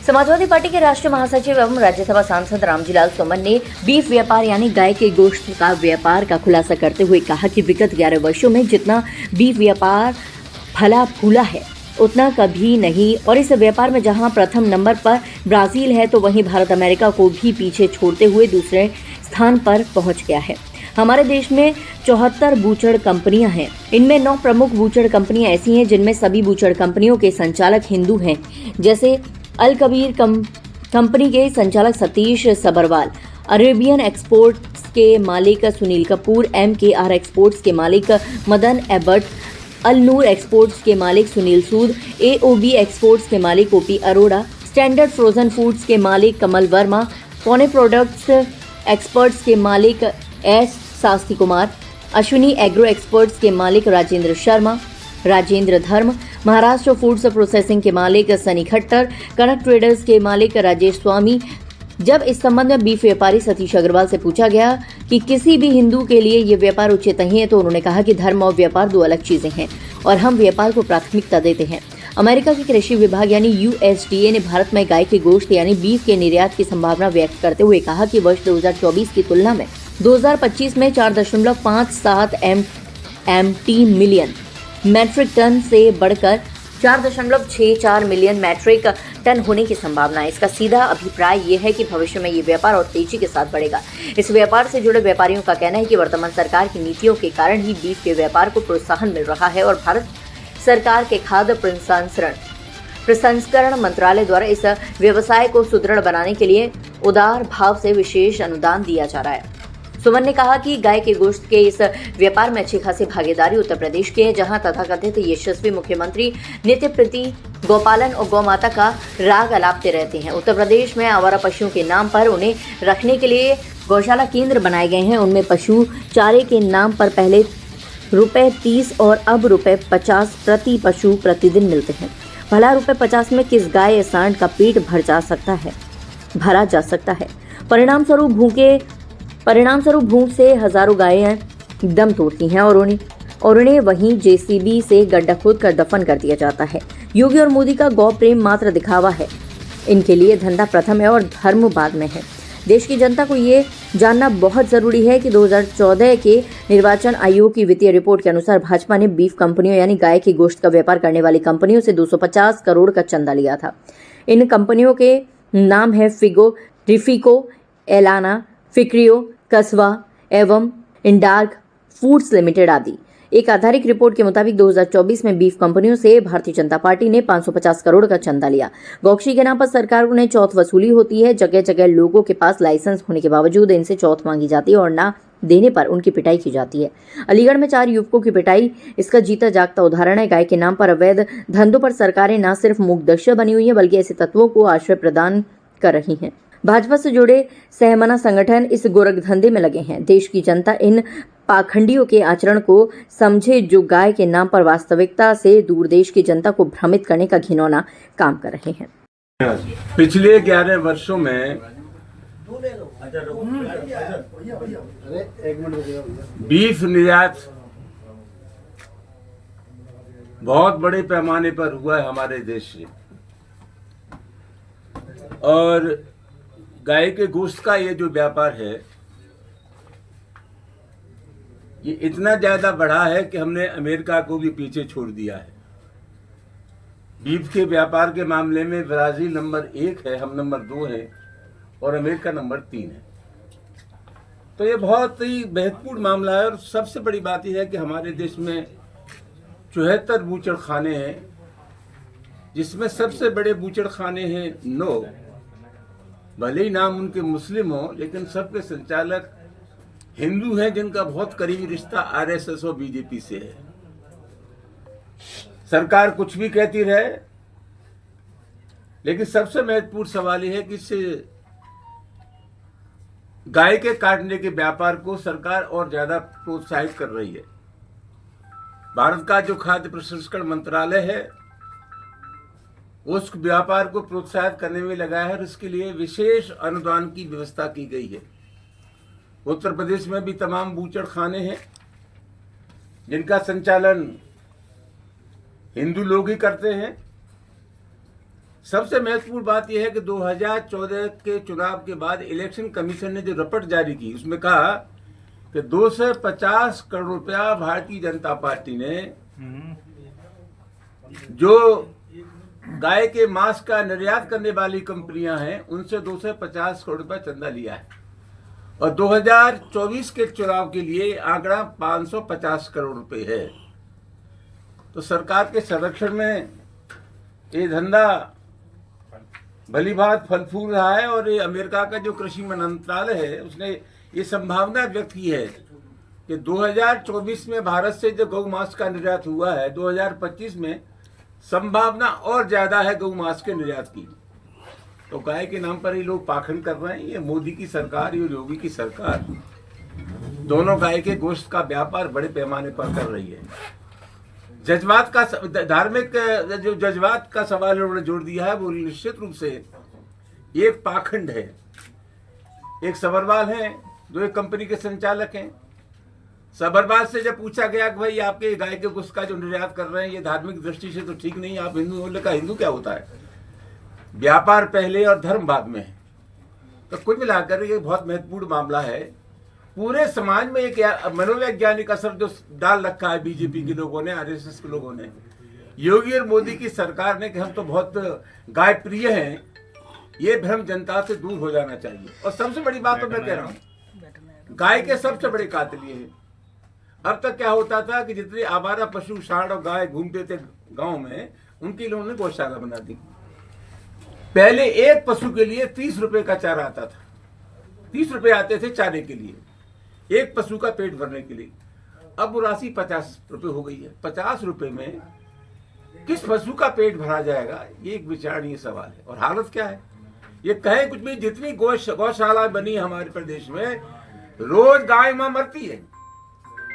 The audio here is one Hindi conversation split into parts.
समाजवादी पार्टी के राष्ट्रीय महासचिव एवं राज्यसभा सांसद रामजीलाल सोमन ने बीफ व्यापार यानी गाय के गोश्त का व्यापार का खुलासा करते हुए कहा कि विगत 11 वर्षों में जितना बीफ व्यापार फला फूला है उतना कभी नहीं, और इस व्यापार में जहां प्रथम नंबर पर ब्राजील है तो वहीं भारत अमेरिका को भी पीछे छोड़ते हुए दूसरे स्थान पर पहुंच गया है। हमारे देश में 74 बूचड़ कंपनियां हैं। इनमें 9 प्रमुख बूचड़ कंपनियां ऐसी हैं जिनमें सभी बूचड़ कंपनियों के संचालक हिंदू हैं, जैसे अल कबीर कंपनी के संचालक सतीश सबरवाल, अरेबियन एक्सपोर्ट्स के मालिक सुनील कपूर, MKR एक्सपोर्ट्स के मालिक मदन एबट, अल नूर एक्सपोर्ट्स के मालिक सुनील सूद, AOB एक्सपोर्ट्स के मालिक OP Arora, standard frozen foods के मालिक कमल वर्मा, पौने प्रोडक्ट्स एक्सपर्ट्स के मालिक S Shastri Kumar, Ashwini agro experts के मालिक राजेंद्र धर्म, महाराष्ट्र फूड्स प्रोसेसिंग के मालिक सनी खट्टर, कनक ट्रेडर्स के मालिक राजेश स्वामी। जब इस संबंध में बीफ व्यापारी सतीश अग्रवाल से पूछा गया कि किसी भी हिंदू के लिए ये व्यापार उचित नहीं है तो उन्होंने कहा कि धर्म और व्यापार 2 अलग चीजें हैं और हम व्यापार को प्राथमिकता देते हैं। अमेरिका के कृषि विभाग यानी USDA ने भारत में गाय के गोश्त यानी बीफ के निर्यात की संभावना व्यक्त करते हुए कहा कि वर्ष 2024 की तुलना में 2025 में 4.57 MT मिलियन मैट्रिक टन से बढ़कर 4.64 मिलियन मैट्रिक टन होने की संभावना है। इसका सीधा अभिप्राय यह है कि भविष्य में ये व्यापार और तेजी के साथ बढ़ेगा। इस व्यापार से जुड़े व्यापारियों का कहना है कि वर्तमान सरकार की नीतियों के कारण ही बीफ के व्यापार को प्रोत्साहन मिल रहा है और भारत सरकार के खाद्य प्रसंस्करण मंत्रालय द्वारा इस व्यवसाय को सुदृढ़ बनाने के लिए उदार भाव से विशेष अनुदान दिया जा रहा है। सुमन ने कहा कि गाय के गोश्त के इस व्यापार में अच्छी खासी भागीदारी उत्तर प्रदेश की है, जहां तथाकथित यशस्वी मुख्यमंत्री नित्य प्रति गौपालन और गौमाता का राग अलापते रहते हैं। उत्तर प्रदेश में आवारा पशुओं के नाम पर उन्हें रखने के लिए गौशाला केंद्र बनाए गए हैं। उनमें पशु चारे के नाम पर पहले ₹30 और अब ₹50 प्रति पशु प्रतिदिन मिलते हैं। भला ₹50 में किस गाय या सांड का पेट भरा जा सकता है। परिणामस्वरूप भूख से हजारों गायें दम तोड़ती हैं और उन्हें वहीं JCB से गड्ढा खोद कर दफन कर दिया जाता है। योगी और मोदी का गौ प्रेम मात्र दिखावा है। इनके लिए धंधा प्रथम है और धर्म बाद में है। देश की जनता को ये जानना बहुत जरूरी है कि 2014 के निर्वाचन आयोग की वित्तीय रिपोर्ट के अनुसार भाजपा ने बीफ कंपनियों यानी गाय के गोश्त का व्यापार करने वाली कंपनियों से 250 करोड़ का चंदा लिया था। इन कंपनियों के नाम है फिगो, रिफिको, एलाना, फिक्रियो, कस्बा एवं इंडार्क फूड्स लिमिटेड आदि। एक आधारिक रिपोर्ट के मुताबिक 2024 में बीफ कंपनियों से भारतीय जनता पार्टी ने 550 करोड़ का चंदा लिया। गौक्षी के नाम पर सरकार ने चौथ वसूली होती है। जगह जगह लोगों के पास लाइसेंस होने के बावजूद इनसे चौथ मांगी जाती है और ना देने पर उनकी पिटाई की जाती है। अलीगढ़ में 4 युवकों की पिटाई इसका जीता जागता उदाहरण है। गाय के नाम पर अवैध धंधों पर सरकारें न सिर्फ मूकदर्शी बनी हुई है बल्कि ऐसे तत्वों को आश्रय प्रदान कर रही हैं। भाजपा से जुड़े सहमना संगठन इस गोरखधंधे में लगे हैं। देश की जनता इन पाखंडियों के आचरण को समझे जो गाय के नाम पर वास्तविकता से दूर देश की जनता को भ्रमित करने का घिनौना काम कर रहे हैं। पिछले 11 वर्षों में बीफ निर्यात बहुत बड़े पैमाने पर हुआ है हमारे देश से, और गाय के गोश्त का ये जो व्यापार है ये इतना ज्यादा बढ़ा है कि हमने अमेरिका को भी पीछे छोड़ दिया है। बीफ के व्यापार के मामले में ब्राजील नंबर 1 है, हम नंबर 2 है और अमेरिका नंबर 3 है। तो ये बहुत ही महत्वपूर्ण मामला है। और सबसे बड़ी बात यह है कि हमारे देश में 74 बूचड़ खाने हैं, जिसमें सबसे बड़े बूचड़ खाने हैं 9। भले ही नाम उनके मुस्लिम हो, लेकिन सबके संचालक हिंदू हैं जिनका बहुत करीबी रिश्ता RSS और BJP से है। सरकार कुछ भी कहती रहे, लेकिन सबसे महत्वपूर्ण सवाल यह है कि इस गाय के काटने के व्यापार को सरकार और ज्यादा प्रोत्साहित कर रही है। भारत का जो खाद्य प्रसंस्करण मंत्रालय है उस व्यापार को प्रोत्साहित करने में लगा है और इसके लिए विशेष अनुदान की व्यवस्था की गई है। उत्तर प्रदेश में भी तमाम बूचड़ खाने हैं जिनका संचालन हिंदू लोग ही करते हैं। सबसे महत्वपूर्ण बात यह है कि 2014 के चुनाव के बाद इलेक्शन कमीशन ने जो रिपोर्ट जारी की उसमें कहा कि 250 करोड़ रुपया भारतीय जनता पार्टी ने जो गाय के मांस का निर्यात करने वाली कंपनियां हैं उनसे 250 करोड़ रुपया चंदा लिया है और 2024 के चुनाव के लिए आंकड़ा 550 करोड़ रुपए है। तो सरकार के संरक्षण में ये धंधा भली भांति फल फूल रहा है और ये अमेरिका का जो कृषि मंत्रालय है उसने ये संभावना व्यक्त की है कि 2024 में भारत से जो गौ मांस का निर्यात हुआ है 2025 में संभावना और ज्यादा है गौ मांस के निर्यात की। तो गाय के नाम पर ये लोग पाखंड कर रहे हैं। ये मोदी की सरकार, ये योगी की सरकार दोनों गाय के गोश्त का व्यापार बड़े पैमाने पर कर रही है। जज्बात का धार्मिक जो जज्बात का सवाल उन्होंने जोड़ दिया है वो निश्चित रूप से एक पाखंड है। एक सबरवाल है जो एक कंपनी के संचालक हैं। सबरवाल से जब पूछा गया कि भाई आपके गाय के गोश्त का जो निर्यात कर रहे हैं ये धार्मिक दृष्टि से तो ठीक नहीं, आप हिंदू हो। का हिंदू क्या होता है? व्यापार पहले और धर्म बाद में है। तो कुल मिलाकर ये बहुत महत्वपूर्ण मामला है। पूरे समाज में एक मनोवैज्ञानिक असर जो डाल रखा है बीजेपी के लोगों ने, आरएसएस के लोगों ने, योगी और मोदी की सरकार ने कि हम तो बहुत गाय प्रिय हैं, ये भ्रम जनता से दूर हो जाना चाहिए। और सबसे बड़ी बात तो मैं कह रहा हूँ, गाय के सबसे बड़े कातिल ये है। अब तक क्या होता था कि जितने आवारा पशु सांड और गाय घूमते थे गांव में, उनके लिए उन्होंने गौशाला बना दी। पहले एक पशु के लिए 30 रुपए का चारा आता था। 30 रुपए आते थे चारे के लिए, एक पशु का पेट भरने के लिए। अब वो राशि 50 रुपए हो गई है। 50 रुपए में किस पशु का पेट भरा जाएगा, ये एक विचारणीय सवाल है। और हालत क्या है, ये कहे कुछ भी, जितनी गौशाला बनी हमारे प्रदेश में, रोज गाय मां मरती है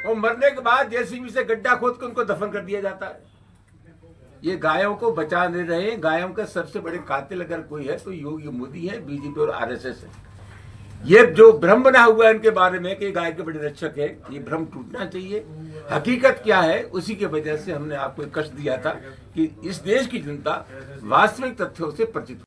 और मरने के बाद जेसीबी से गड्ढा खोद के उनको दफन कर दिया जाता है। ये गायों को बचा नहीं रहे। गायों के सबसे बड़े कातिल अगर कोई है तो योगी मोदी है, बीजेपी और आरएसएस है। ये जो भ्रम बना हुआ है इनके बारे में कि गाय के बड़े रक्षक है, ये भ्रम टूटना चाहिए। हकीकत क्या है, उसी की वजह से हमने आपको कष्ट दिया था कि इस देश की जनता वास्तविक तथ्यों से परिचित